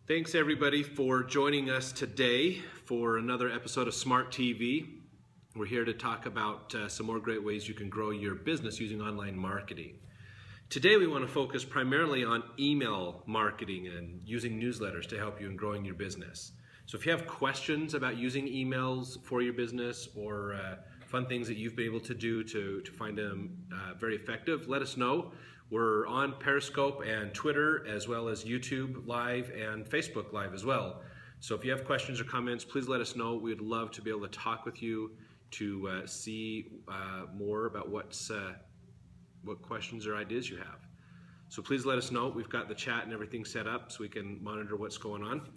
Thanks everybody for joining us today for another episode of Smart TV. We're here to talk about some more great ways you can grow your business using online marketing. Today we want to focus primarily on email marketing and using newsletters to help you in growing your business. So if you have questions about using emails for your business or fun things that you've been able to do to find them very effective, let us know. We're on Periscope and Twitter, as well as YouTube Live and Facebook Live as well. So if you have questions or comments, please let us know. We'd love to be able to talk with you to see more about what questions or ideas you have. So please let us know. We've got the chat and everything set up so we can monitor what's going on.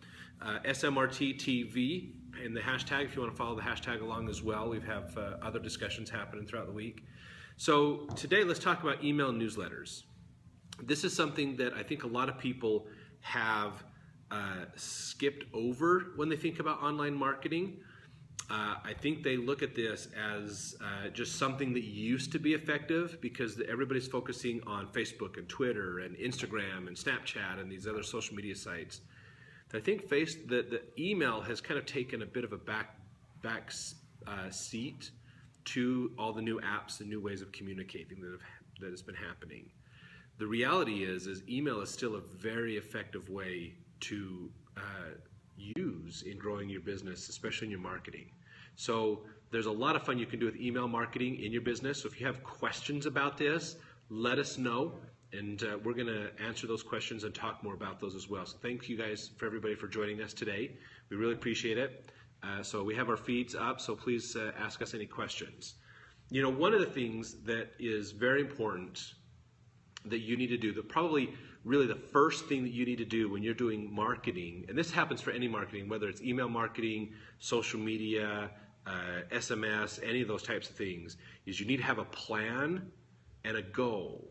SMRT TV and the hashtag, if you want to follow the hashtag along as well. We have other discussions happening throughout the week. So today let's talk about email newsletters. This is something that I think a lot of people have skipped over when they think about online marketing. I think they look at this as just something that used to be effective because everybody's focusing on Facebook and Twitter and Instagram and Snapchat and these other social media sites. I think the email has kind of taken a bit of a back seat to all the new apps and new ways of communicating that has been happening. The reality is email is still a very effective way to use in growing your business, especially in your marketing. So there's a lot of fun you can do with email marketing in your business. So if you have questions about this, let us know, and we're going to answer those questions and talk more about those as well. So thank you guys for everybody for joining us today. We really appreciate it. So we have our feeds up, so please ask us any questions. You know, one of the things that is very important that you need to do, that probably really the first thing that you need to do when you're doing marketing, and this happens for any marketing, whether it's email marketing, social media, SMS, any of those types of things, is you need to have a plan and a goal.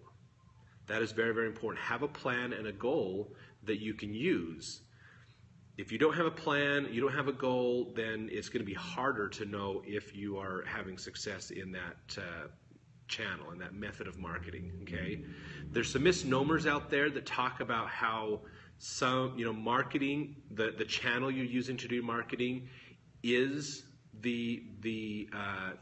That is very, very important. Have a plan and a goal that you can use. If you don't have a plan, you don't have a goal, then it's going to be harder to know if you are having success in that channel and that method of marketing. Okay, there's some misnomers out there that talk about how marketing, the channel you're using to do marketing, is the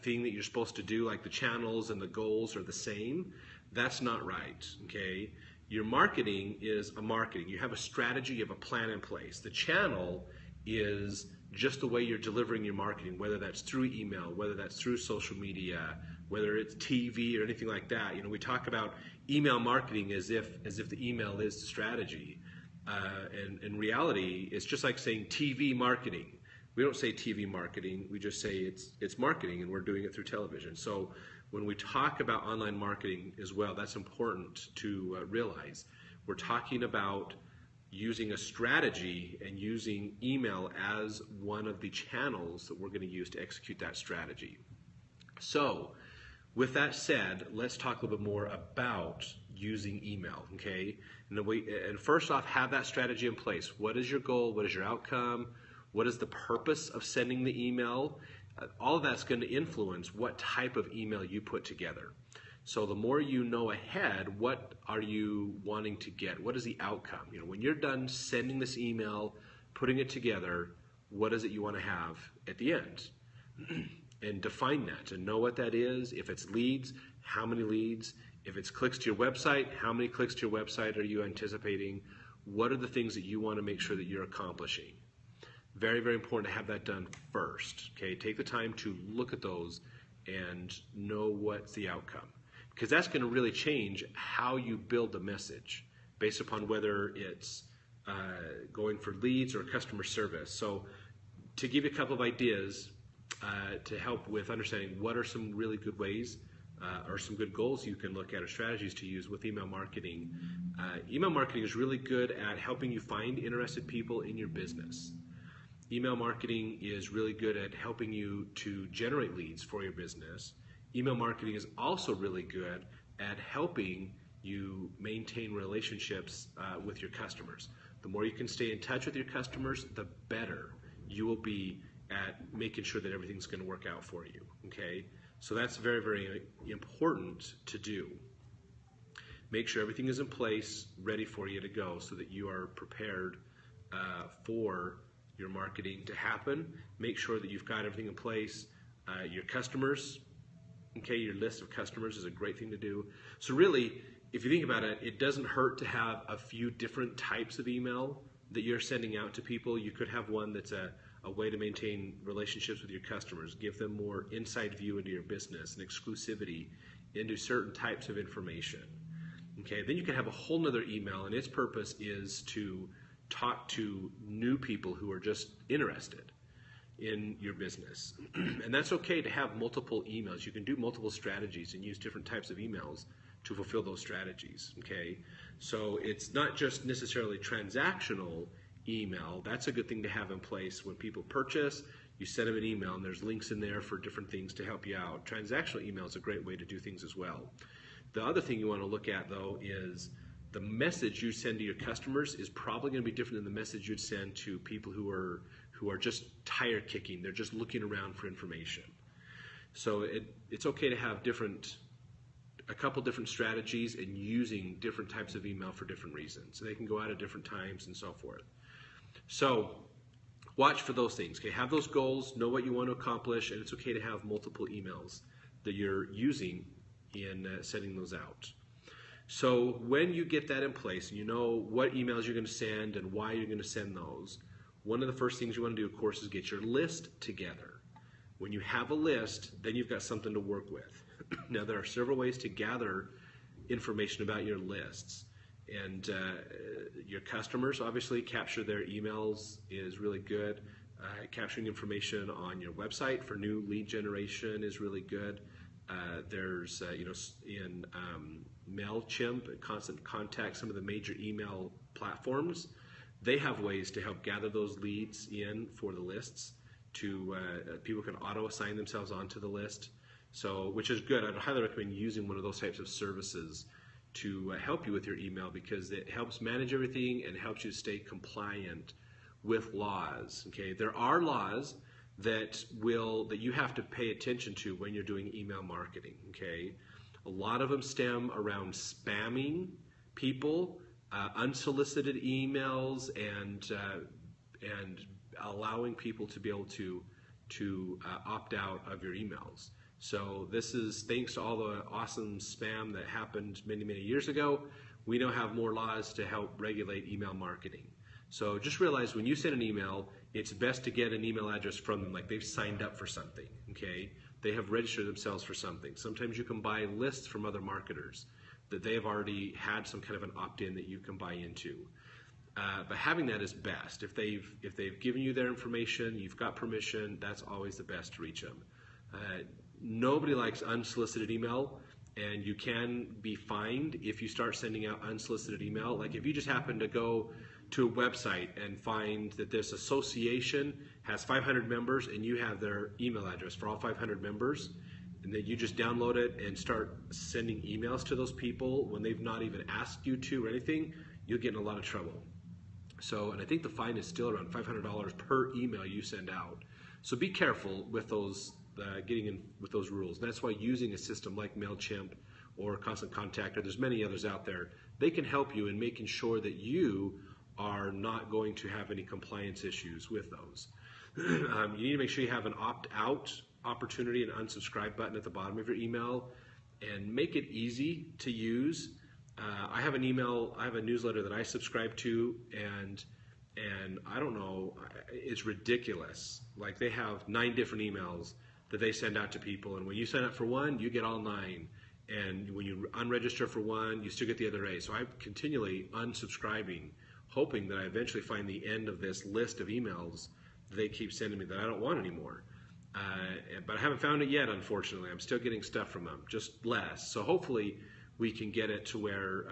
thing that you're supposed to do. Like the channels and the goals are the same. That's not right. Okay. Your marketing is a marketing. You have a strategy, you have a plan in place. The channel is just the way you're delivering your marketing, whether that's through email, whether that's through social media, whether it's TV or anything like that. You know, we talk about email marketing as if the email is the strategy. And in reality, it's just like saying TV marketing. We don't say TV marketing, we just say it's marketing, and we're doing it through television. So when we talk about online marketing as well, that's important to realize. We're talking about using a strategy and using email as one of the channels that we're going to use to execute that strategy. So with that said, let's talk a little bit more about using email, okay? And first off, have that strategy in place. What is your goal? What is your outcome? What is the purpose of sending the email? All of that's going to influence what type of email you put together. So the more you know ahead, what are you wanting to get? What is the outcome? You know, when you're done sending this email, putting it together, what is it you want to have at the end? And define that and know what that is. If it's leads, how many leads? If it's clicks to your website, how many clicks to your website are you anticipating? What are the things that you want to make sure that you're accomplishing? Very, very important to have that done first. Okay, take the time to look at those and know what's the outcome, because that's going to really change how you build the message based upon whether it's going for leads or customer service. So to give you a couple of ideas to help with understanding what are some really good ways or some good goals you can look at or strategies to use with email marketing. Email marketing is really good at helping you find interested people in your business. Email marketing is really good at helping you to generate leads for your business. Email marketing is also really good at helping you maintain relationships with your customers. The more you can stay in touch with your customers, the better you will be at making sure that everything's going to work out for you. Okay, so that's very, very important to do. Make sure everything is in place, ready for you to go, so that you are prepared for your marketing to happen. Make sure that you've got everything in place. Your customers, okay, your list of customers is a great thing to do. So really, if you think about it, it doesn't hurt to have a few different types of email that you're sending out to people. You could have one that's a way to maintain relationships with your customers, give them more inside view into your business and exclusivity into certain types of information. Okay, then you can have a whole nother email, and its purpose is to talk to new people who are just interested in your business. And that's okay to have multiple emails. You can do multiple strategies and use different types of emails to fulfill those strategies. Okay, so it's not just necessarily transactional email. That's a good thing to have in place when people purchase. You send them an email and there's links in there for different things to help you out. Transactional email is a great way to do things as well. The other thing you want to look at though is the message you send to your customers is probably going to be different than the message you'd send to people who are just tire kicking. They're just looking around for information. So it's okay to have a couple different strategies and using different types of email for different reasons. So they can go out at different times and so forth. So watch for those things. Okay, have those goals, know what you want to accomplish, and it's okay to have multiple emails that you're using in setting those out. So when you get that in place and you know what emails you're going to send and why you're going to send those, one of the first things you want to do, of course, is get your list together. When you have a list, then you've got something to work with. Now, there are several ways to gather information about your lists. And your customers, obviously, capture their emails is really good. Capturing information on your website for new lead generation is really good. There's, in MailChimp, Constant Contact, some of the major email platforms, they have ways to help gather those leads in for the lists. People can auto-assign themselves onto the list, so which is good. I'd highly recommend using one of those types of services to help you with your email, because it helps manage everything and helps you stay compliant with laws. Okay, there are laws that you have to pay attention to when you're doing email marketing. Okay, a lot of them stem around spamming people, unsolicited emails, and allowing people to be able to opt out of your emails. So this is thanks to all the awesome spam that happened many, many years ago. We now have more laws to help regulate email marketing. So just realize when you send an email, it's best to get an email address from them, like they've signed up for something, okay? They have registered themselves for something. Sometimes you can buy lists from other marketers that they have already had some kind of an opt-in that you can buy into. But having that is best. If they've given you their information, you've got permission, that's always the best to reach them. Nobody likes unsolicited email, and you can be fined if you start sending out unsolicited email. Like if you just happen to go to a website and find that this association has 500 members and you have their email address for all 500 members, and then you just download it and start sending emails to those people when they've not even asked you to or anything, you'll get in a lot of trouble. So, and I think the fine is still around $500 per email you send out. So be careful with those, getting in with those rules. That's why using a system like MailChimp or Constant Contact, or there's many others out there, they can help you in making sure that you are not going to have any compliance issues with those. You need to make sure you have an opt-out opportunity, an unsubscribe button at the bottom of your email, and make it easy to use. I have a newsletter that I subscribe to, and I don't know, it's ridiculous. Like they have 9 different emails that they send out to people, and when you sign up for one, you get all 9. And when you unregister for one, you still get the other 8. So I'm continually unsubscribing, hoping that I eventually find the end of this list of emails that they keep sending me that I don't want anymore. But I haven't found it yet, unfortunately. I'm still getting stuff from them, just less. So hopefully we can get it to where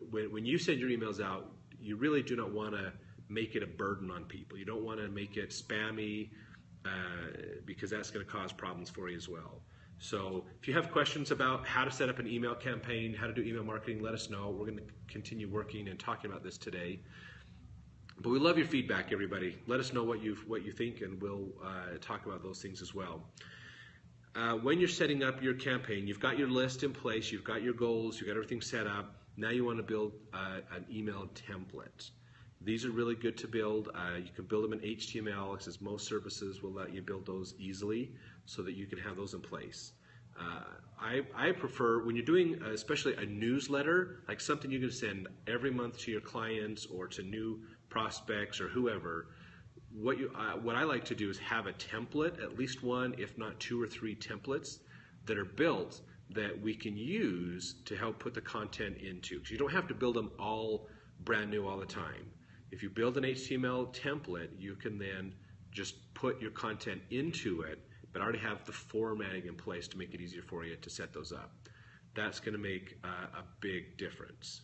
when you send your emails out, you really do not want to make it a burden on people. You don't want to make it spammy, because that's going to cause problems for you as well. So if you have questions about how to set up an email campaign, how to do email marketing, let us know. We're going to continue working and talking about this today. But we love your feedback, everybody. Let us know what you think, and we'll talk about those things as well. When you're setting up your campaign, you've got your list in place, you've got your goals, you've got everything set up. Now you want to build an email template. These are really good to build. You can build them in HTML, since most services will let you build those easily so that you can have those in place. I prefer, when you're doing especially a newsletter, like something you can send every month to your clients or to new prospects or whoever, what I like to do is have a template, at least one, if not 2 or 3 templates that are built that we can use to help put the content into. Because you don't have to build them all brand new all the time. If you build an HTML template, you can then just put your content into it, but already have the formatting in place to make it easier for you to set those up. That's going to make a big difference,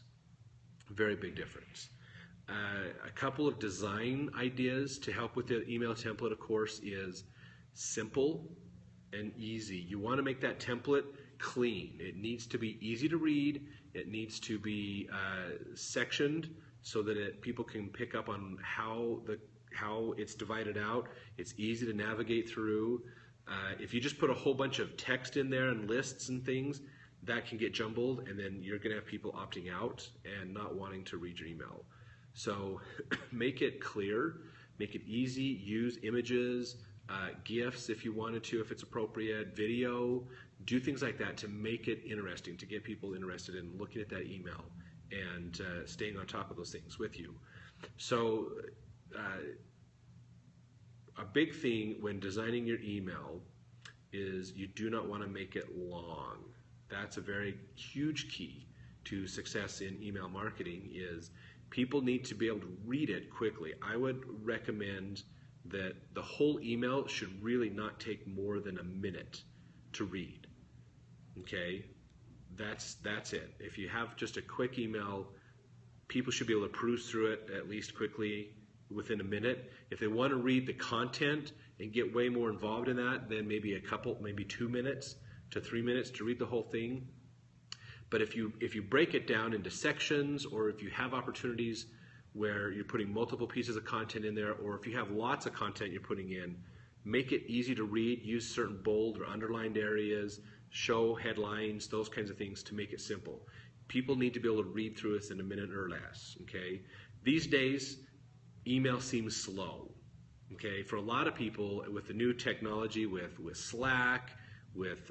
very big difference. A couple of design ideas to help with the email template, of course, is simple and easy. You want to make that template clean. It needs to be easy to read. It needs to be sectioned so that people can pick up on how it's divided out. It's easy to navigate through. If you just put a whole bunch of text in there and lists and things, that can get jumbled, and then you're going to have people opting out and not wanting to read your email. So make it clear, make it easy, use images, GIFs if you wanted to, if it's appropriate, video, do things like that to make it interesting, to get people interested in looking at that email and staying on top of those things with you. So a big thing when designing your email is you do not want to make it long. That's a very huge key to success in email marketing, is people need to be able to read it quickly. I would recommend that the whole email should really not take more than a minute to read. Okay, that's it. If you have just a quick email, people should be able to peruse through it at least quickly within a minute. If they want to read the content and get way more involved in that, then maybe maybe 2 minutes to 3 minutes to read the whole thing. But if you break it down into sections, or if you have opportunities where you're putting multiple pieces of content in there, or if you have lots of content you're putting in, make it easy to read, use certain bold or underlined areas, show headlines, those kinds of things to make it simple. People need to be able to read through this in a minute or less, okay? These days, email seems slow, okay? For a lot of people, with the new technology, with Slack, with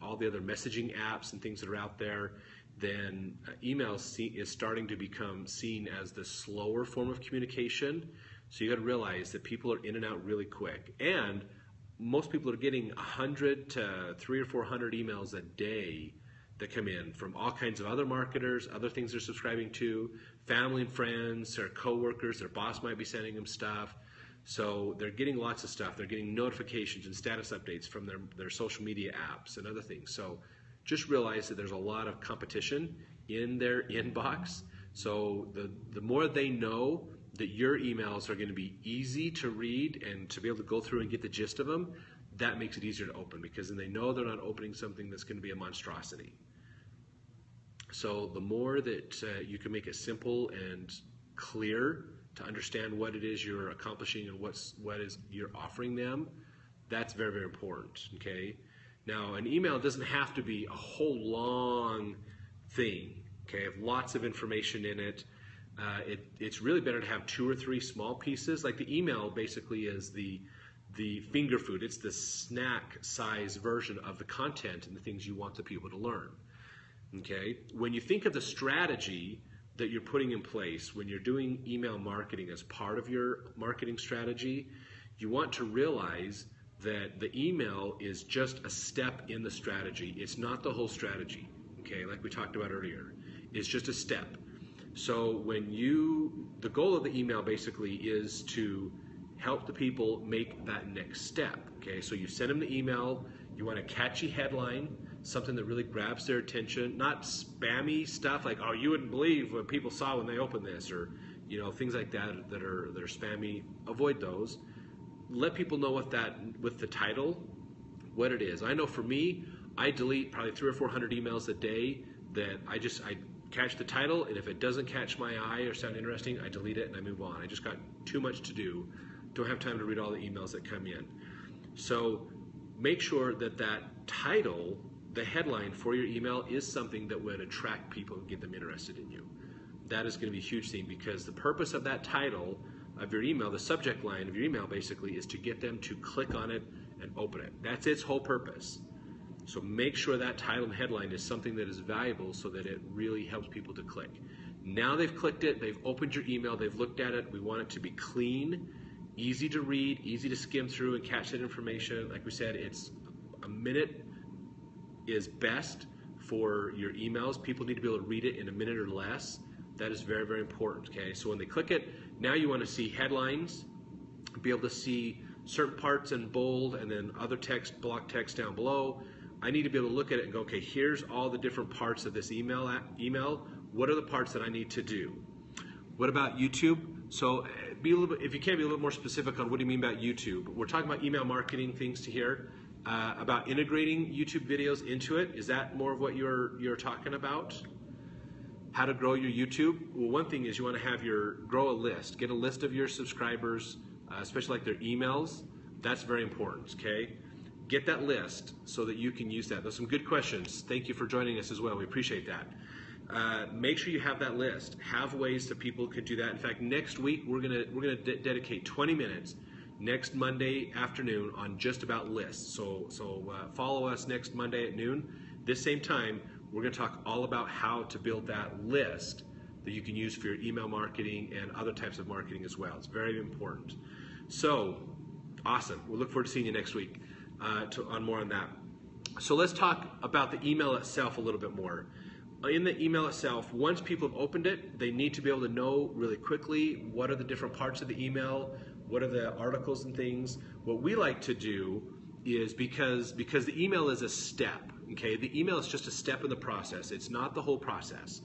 all the other messaging apps and things that are out there, then email is starting to become seen as the slower form of communication. So you got to realize that people are in and out really quick, and most people are getting 100 to 300 or 400 emails a day that come in from all kinds of other marketers, other things they're subscribing to, family and friends, their coworkers, their boss might be sending them stuff. So they're getting lots of stuff. They're getting notifications and status updates from their social media apps and other things. So just realize that there's a lot of competition in their inbox. So the more they know that your emails are going to be easy to read and to be able to go through and get the gist of them, that makes it easier to open, because then they know they're not opening something that's going to be a monstrosity. So the more that you can make it simple and clear to understand what it is you're accomplishing and what is you're offering them, that's very, very important, okay? Now, an email doesn't have to be a whole long thing, okay? If lots of information in it, it's really better to have 2 or 3 small pieces. Like the email basically is the finger food. It's the snack size version of the content and the things you want the people to learn, okay? When you think of the strategy that you're putting in place when you're doing email marketing as part of your marketing strategy, you want to realize that the email is just a step in the strategy. It's not the whole strategy, okay? Like we talked about earlier. It's just a step. So the goal of the email basically is to help the people make that next step, okay? So you send them the email, you want a catchy headline, something that really grabs their attention, not spammy stuff like, oh, you wouldn't believe what people saw when they opened this, or things like that are spammy. Avoid those. Let people know with the title, what it is. I know for me, I delete probably 300 or 400 emails a day that I catch the title, and if it doesn't catch my eye or sound interesting, I delete it and I move on. I just got too much to do. Don't have time to read all the emails that come in. So make sure that title, the headline for your email, is something that would attract people and get them interested in you. That is going to be a huge thing, because the purpose of that title of your email, the subject line of your email basically, is to get them to click on it and open it. That's its whole purpose. So make sure that title and headline is something that is valuable so that it really helps people to click. Now they've clicked it, they've opened your email, they've looked at it. We want it to be clean, easy to read, easy to skim through and catch that information. Like we said, it's a minute is best for your emails. People need to be able to read it in a minute or less. That is very, very important, okay? So when they click it, now you want to see headlines, be able to see certain parts in bold and then other text, block text down below. I need to be able to look at it and go, okay, here's all the different parts of this email. What are the parts that I need to do? What about YouTube? So be a little bit, if you can, be a little more specific on what do you mean about YouTube. We're talking about email marketing things to here, about integrating YouTube videos into it. Is that more of what you're talking about? How to grow your YouTube? Well, one thing is you want to grow a list. Get a list of your subscribers, especially like their emails. That's very important, okay? Get that list so that you can use that. Those are some good questions. Thank you for joining us as well. We appreciate that. Make sure you have that list. Have ways that people could do that. In fact, next week we're gonna dedicate 20 minutes next Monday afternoon on just about lists. So follow us next Monday at noon. This same time, we're going to talk all about how to build that list that you can use for your email marketing and other types of marketing as well. It's very important. So awesome. We'll look forward to seeing you next week on more on that. So let's talk about the email itself a little bit more. In the email itself, once people have opened it, they need to be able to know really quickly what are the different parts of the email, what are the articles and things. What we like to do is, because the email is a step, okay? The email is just a step in the process. It's not the whole process.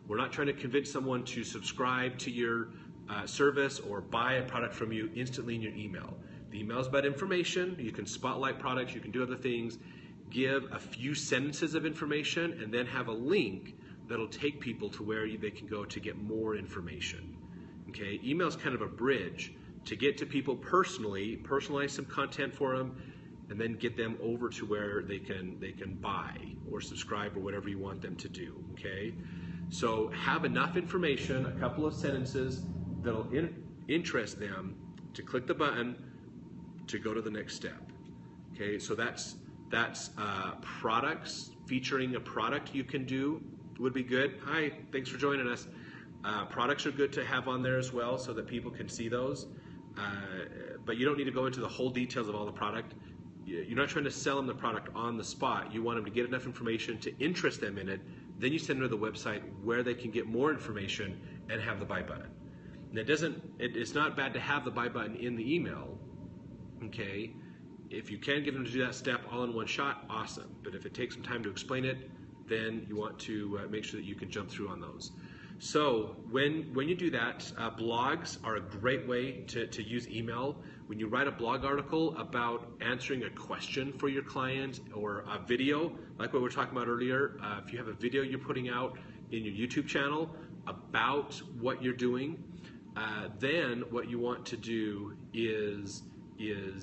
We're not trying to convince someone to subscribe to your service or buy a product from you instantly in your email. The email is about information. You can spotlight products, you can do other things, give a few sentences of information, and then have a link that'll take people to where they can go to get more information. Okay, email is kind of a bridge to get to people personally, personalize some content for them, and then get them over to where they can buy or subscribe or whatever you want them to do. Okay, so have enough information, a couple of sentences that'll interest them to click the button to go to the next step. Okay, so that's products, featuring a product you can do would be good. Hi, thanks for joining us. Products are good to have on there as well so that people can see those. But you don't need to go into the whole details of all the product. You're not trying to sell them the product on the spot. You want them to get enough information to interest them in it. Then you send them to the website where they can get more information and have the buy button. And it's not bad to have the buy button in the email, okay? If you can get them to do that step all in one shot, awesome. But if it takes some time to explain it, then you want to make sure that you can jump through on those. So when you do that, blogs are a great way to use email. When you write a blog article about answering a question for your client, or a video, like what we were talking about earlier, if you have a video you're putting out in your YouTube channel about what you're doing, then what you want to do is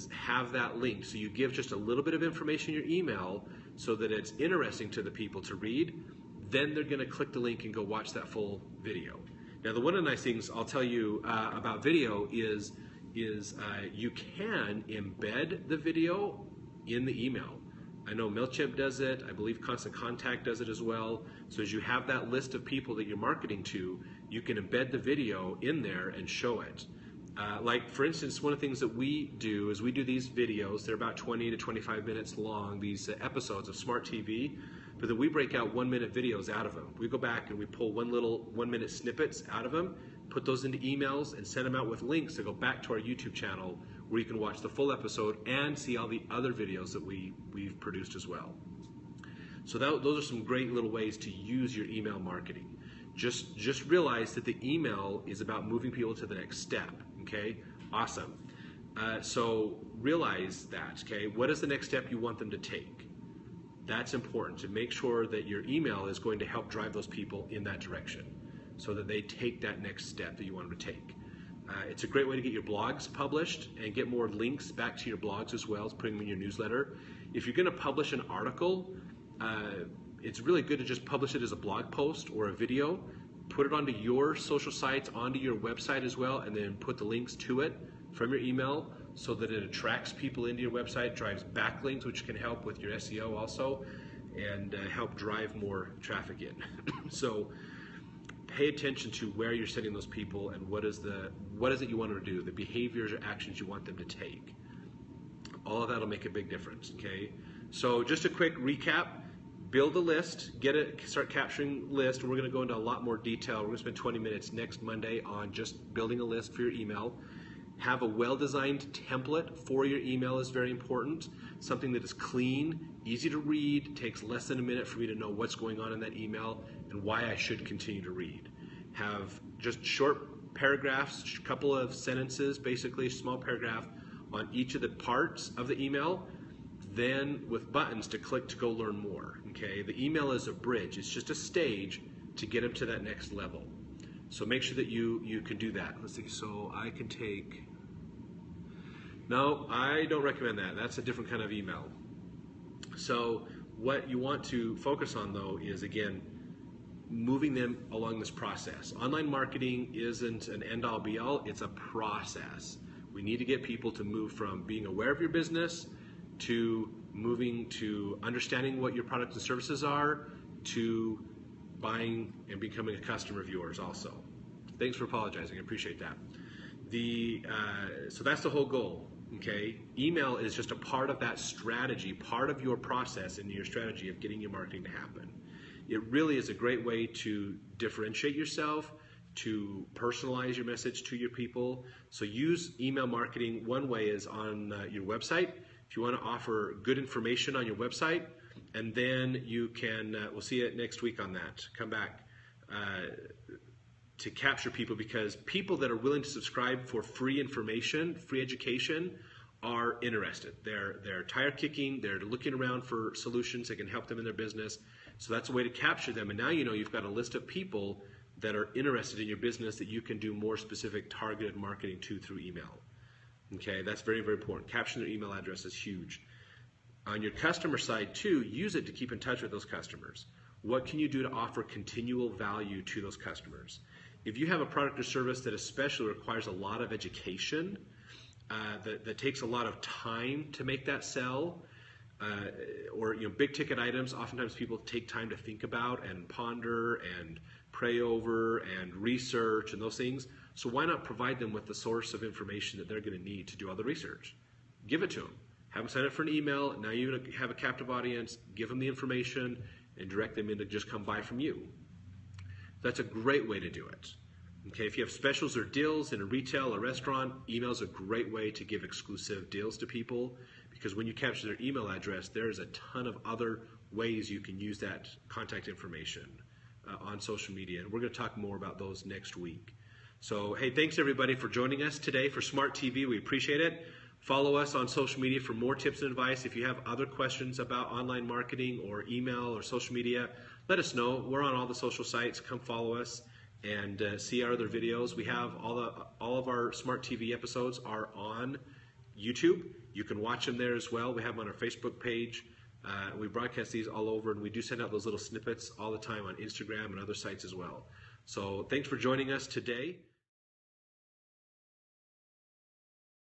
have that link. So you give just a little bit of information in your email so that it's interesting to the people to read. Then they're going to click the link and go watch that full video. Now, one of the nice things I'll tell you about video is you can embed the video in the email. I know MailChimp does it. I believe Constant Contact does it as well. So as you have that list of people that you're marketing to, you can embed the video in there and show it. Like, for instance, one of the things that we do is we do these videos. They're about 20 to 25 minutes long, these episodes of Smart TV, but then we break out 1-minute videos out of them. We go back and we pull 1-minute snippets out of them, put those into emails, and send them out with links to go back to our YouTube channel where you can watch the full episode and see all the other videos that we've produced as well. So those are some great little ways to use your email marketing. Just realize that the email is about moving people to the next step. Okay, awesome. So realize that. Okay, what is the next step you want them to take? That's important, to make sure that your email is going to help drive those people in that direction so that they take that next step that you want them to take. It's a great way to get your blogs published and get more links back to your blogs as well as putting them in your newsletter. If you're going to publish an article, it's really good to just publish it as a blog post or a video. put it onto your social sites, onto your website as well, and then put the links to it from your email so that it attracts people into your website, drives backlinks, which can help with your SEO also, and help drive more traffic in. So pay attention to where you're sending those people and what is it you want them to do, the behaviors or actions you want them to take. All of that will make a big difference, okay? So just a quick recap. Build a list, start capturing list. We're going to go into a lot more detail. We're going to spend 20 minutes next Monday on just building a list for your email. Have a well-designed template for your email is very important. Something that is clean, easy to read, takes less than a minute for me to know what's going on in that email and why I should continue to read. Have just short paragraphs, a couple of sentences, basically a small paragraph on each of the parts of the email, then with buttons to click to go learn more. Okay, the email is a bridge. It's just a stage to get them to that next level. So make sure that you can do that. Let's see. So I can take. No, I don't recommend that. That's a different kind of email. So what you want to focus on though is, again, moving them along this process. Online marketing isn't an end-all be-all. It's a process. We need to get people to move from being aware of your business to moving to understanding what your products and services are, to buying and becoming a customer of yours also. Thanks for apologizing. I appreciate that. So that's the whole goal. Okay, email is just a part of that strategy, part of your process and your strategy of getting your marketing to happen. It really is a great way to differentiate yourself, to personalize your message to your people. So use email marketing. One way is on your website. If you want to offer good information on your website, and then you can, we'll see it next week on that. Come back to capture people, because people that are willing to subscribe for free information, free education, are interested. They're tire kicking, they're looking around for solutions that can help them in their business. So that's a way to capture them. And now you know you've got a list of people that are interested in your business that you can do more specific targeted marketing to through email. Okay, that's very, very important. Capturing their email address is huge. On your customer side too, use it to keep in touch with those customers. What can you do to offer continual value to those customers? If you have a product or service that especially requires a lot of education, that takes a lot of time to make that sell, or big ticket items, oftentimes people take time to think about and ponder and pray over and research and those things. So why not provide them with the source of information that they're going to need to do all the research? Give it to them. Have them sign up for an email. Now you have a captive audience. Give them the information and direct them in to just come buy from you. That's a great way to do it. Okay, if you have specials or deals in a retail or restaurant, email is a great way to give exclusive deals to people, because when you capture their email address, there's a ton of other ways you can use that contact information on social media. And we're going to talk more about those next week. So, hey, thanks everybody for joining us today for Smart TV. We appreciate it. Follow us on social media for more tips and advice. If you have other questions about online marketing or email or social media, let us know. We're on all the social sites. Come follow us and see our other videos. We have all of our Smart TV episodes are on YouTube. You can watch them there as well. We have them on our Facebook page. We broadcast these all over, and we do send out those little snippets all the time on Instagram and other sites as well. So thanks for joining us today.